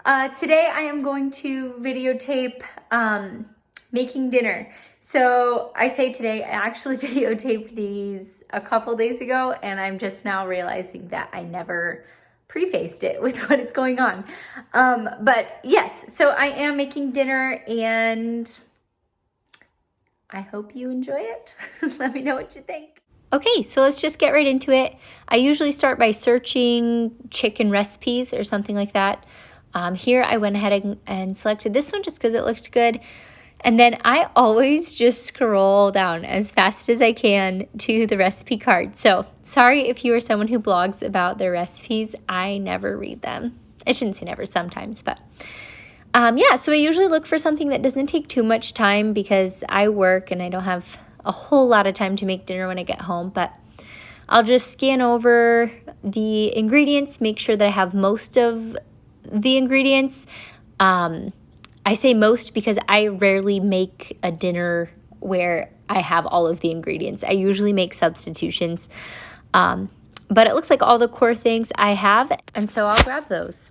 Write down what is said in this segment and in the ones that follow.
Today I am going to videotape making dinner. So I say today, I actually videotaped these a couple days ago, and I'm just now realizing that I never prefaced it with what is going on. But yes, so I am making dinner and I hope you enjoy it. Let me know what you think. Okay, so let's just get right into it. I usually start by searching chicken recipes or something like that. Here I went ahead and selected this one just because it looked good. And then I always just scroll down as fast as I can to the recipe card. So sorry if you are someone who blogs about their recipes. I never read them. I shouldn't say never, sometimes, but yeah, so I usually look for something that doesn't take too much time because I work and I don't have a whole lot of time to make dinner when I get home, but I'll just scan over the ingredients, make sure that I have most of the ingredients. I say most because I rarely make a dinner where I have all of the ingredients. I usually make substitutions, but it looks like all the core things I have, and so I'll grab those.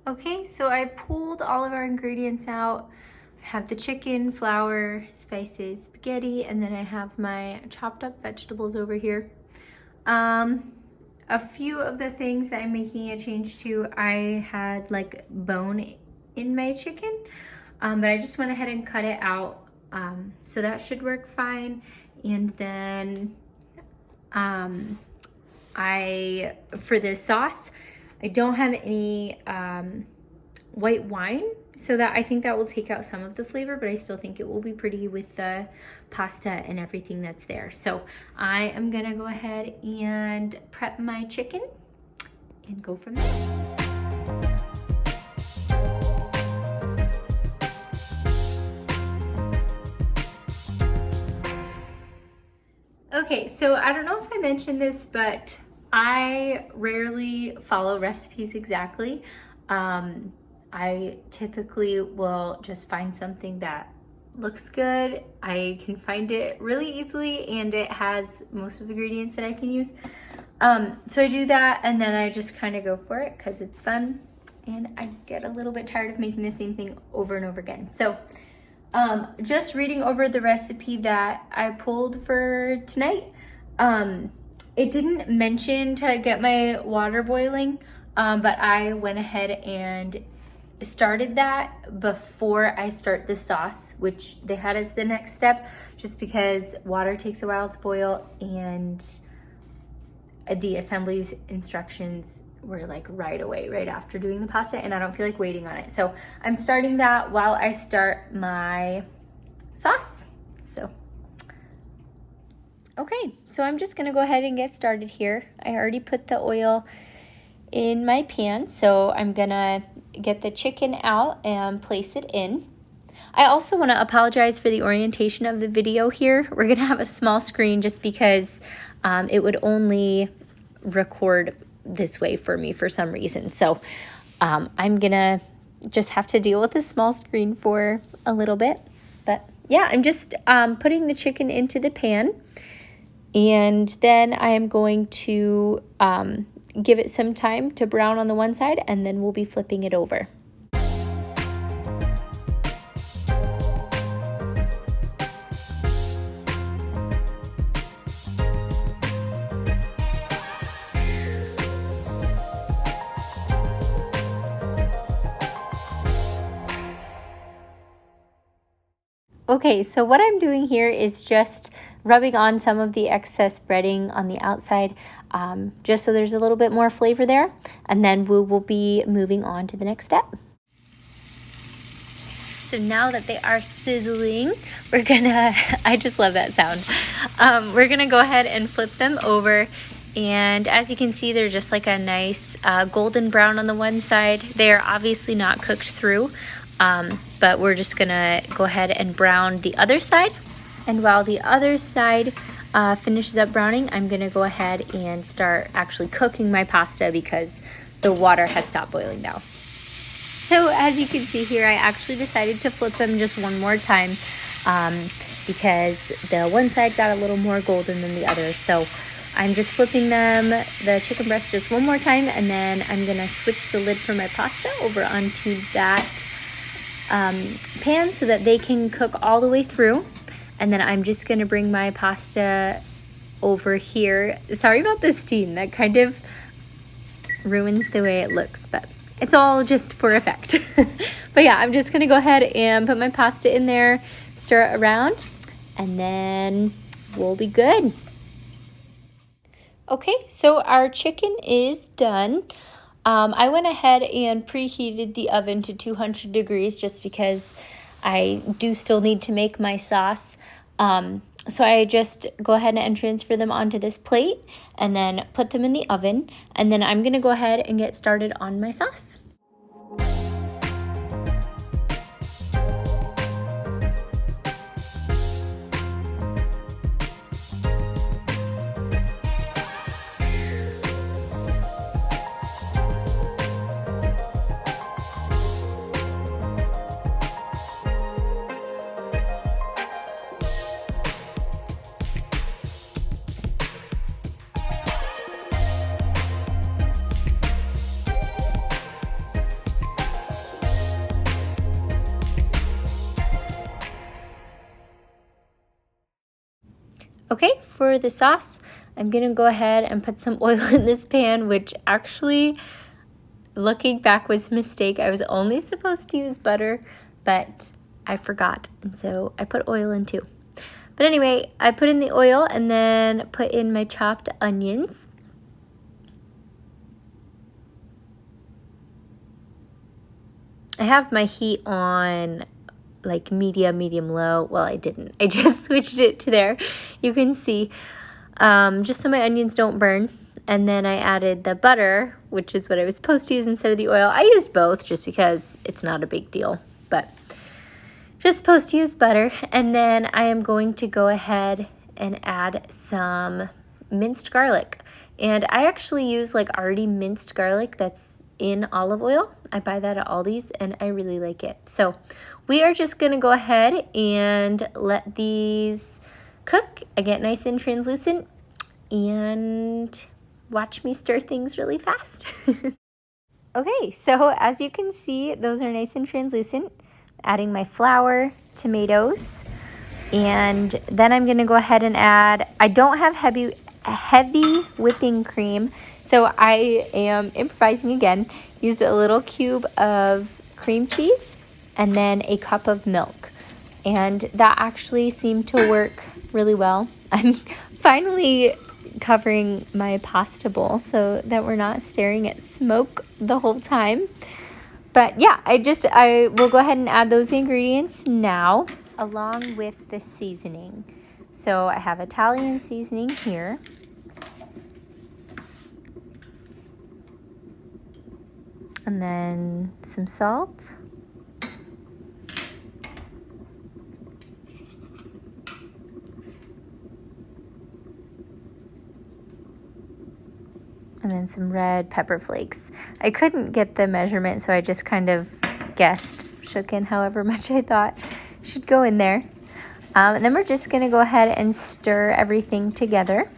Okay, so I pulled all of our ingredients out. I have the chicken, flour, spices, spaghetti, and then I have my chopped up vegetables over here. A few of the things that I'm making a change to, I had like bone in my chicken, but I just went ahead and cut it out. So that should work fine. And then for the sauce, I don't have any white wine, so that I think that will take out some of the flavor, but I still think it will be pretty with the pasta and everything that's there. So I am gonna go ahead and prep my chicken and go from there. Okay, so I don't know if I mentioned this, but I rarely follow recipes exactly. I typically will just find something that looks good. I can find it really easily and it has most of the ingredients that I can use. So I do that and then I just kind of go for it because it's fun and I get a little bit tired of making the same thing over and over again. So just reading over the recipe that I pulled for tonight. It didn't mention to get my water boiling, but I went ahead and started that before I start the sauce, which they had as the next step, just because water takes a while to boil and the assembly's instructions were like right away, right after doing the pasta, and I don't feel like waiting on it. So I'm starting that while I start my sauce. So okay, so I'm just gonna go ahead and get started here. I already put the oil in my pan, so I'm gonna get the chicken out and place it in. I also want to apologize for the orientation of the video here. We're gonna have a small screen just because it would only record this way for me for some reason. So I'm gonna just have to deal with a small screen for a little bit. But yeah, I'm just putting the chicken into the pan, and then I am going to give it some time to brown on the one side, and then we'll be flipping it over. Okay, so what I'm doing here is just rubbing on some of the excess breading on the outside, just so there's a little bit more flavor there, and then we will be moving on to the next step. So now that they are sizzling, we're gonna, I just love that sound. We're gonna go ahead and flip them over, and as you can see, they're just like a nice golden brown on the one side. They're obviously not cooked through, but we're just gonna go ahead and brown the other side. And while the other side finishes up browning, I'm gonna go ahead and start actually cooking my pasta because the water has stopped boiling now. So as you can see here, I actually decided to flip them just one more time because the one side got a little more golden than the other. So I'm just flipping them, the chicken breast, just one more time, and then I'm gonna switch the lid for my pasta over onto that pan so that they can cook all the way through. And then I'm just gonna bring my pasta over here. Sorry about the steam, that kind of ruins the way it looks, but it's all just for effect. But yeah, I'm just gonna go ahead and put my pasta in there, stir it around, and then we'll be good. Okay, so our chicken is done. I went ahead and preheated the oven to 200 degrees just because I do still need to make my sauce. So I just go ahead and transfer them onto this plate and then put them in the oven. And then I'm gonna go ahead and get started on my sauce. Okay, for the sauce, I'm gonna go ahead and put some oil in this pan, which actually, looking back, was a mistake. I was only supposed to use butter, but I forgot, and so I put oil in too. But anyway, I put in the oil and then put in my chopped onions. I have my heat on like medium low. Well, I didn't. I just switched it to there. You can see, just so my onions don't burn. And then I added the butter, which is what I was supposed to use instead of the oil. I used both just because it's not a big deal, but just supposed to use butter. And then I am going to go ahead and add some minced garlic. And I actually use like already minced garlic that's in olive oil. I buy that at Aldi's and I really like it. So we are just gonna go ahead and let these cook. I get nice and translucent and watch me stir things really fast. Okay, so as you can see, those are nice and translucent. Adding my flour, tomatoes, and then I'm gonna go ahead and add, I don't have heavy whipping cream, so I am improvising again. Used a little cube of cream cheese and then a cup of milk. And that actually seemed to work really well. I'm finally covering my pasta bowl so that we're not staring at smoke the whole time. But yeah, I will go ahead and add those ingredients now along with the seasoning. So I have Italian seasoning here. And then some salt. And then some red pepper flakes. I couldn't get the measurement, so I just kind of guessed, shook in however much I thought should go in there. And then we're just gonna go ahead and stir everything together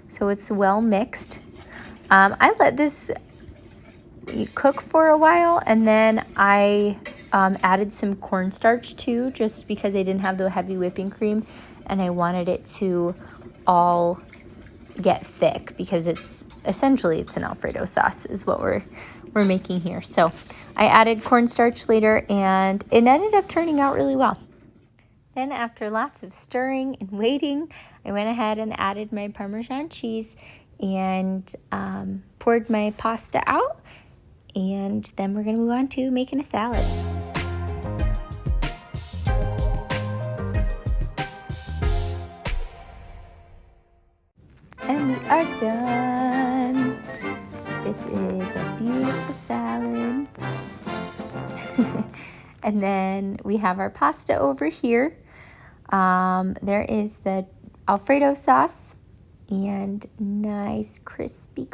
so it's well mixed. I let this cook for a while, and then I added some cornstarch too, just because I didn't have the heavy whipping cream and I wanted it to all get thick, because it's an Alfredo sauce is what we're making here. So I added cornstarch later and it ended up turning out really well. Then after lots of stirring and waiting, I went ahead and added my Parmesan cheese and poured my pasta out. And then we're gonna move on to making a salad. And we are done. This is a beautiful salad. And then we have our pasta over here. There is the Alfredo sauce and nice crispy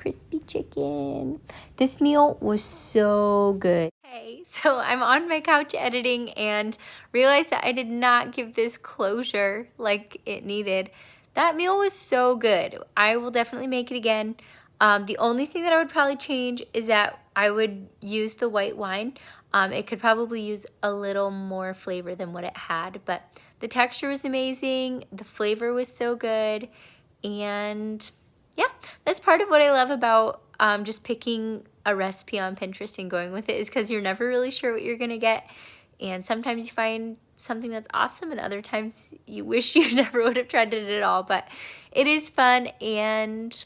chicken. This meal was so good. Hey, so I'm on my couch editing and realized that I did not give this closure like it needed. That meal was so good. I will definitely make it again. The only thing that I would probably change is that I would use the white wine. It could probably use a little more flavor than what it had, but the texture was amazing. The flavor was so good. And yeah, that's part of what I love about just picking a recipe on Pinterest and going with it, is because you're never really sure what you're gonna get. And sometimes you find something that's awesome, and other times you wish you never would have tried it at all. But it is fun, and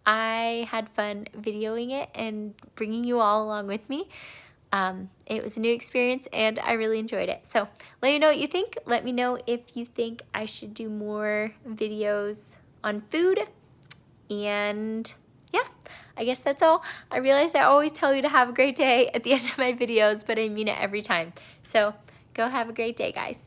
I had fun videoing it and bringing you all along with me. It was a new experience, and I really enjoyed it. So let me know what you think. Let me know if you think I should do more videos on food. And yeah, I guess that's all. I realize I always tell you to have a great day at the end of my videos, but I mean it every time. So go have a great day, guys.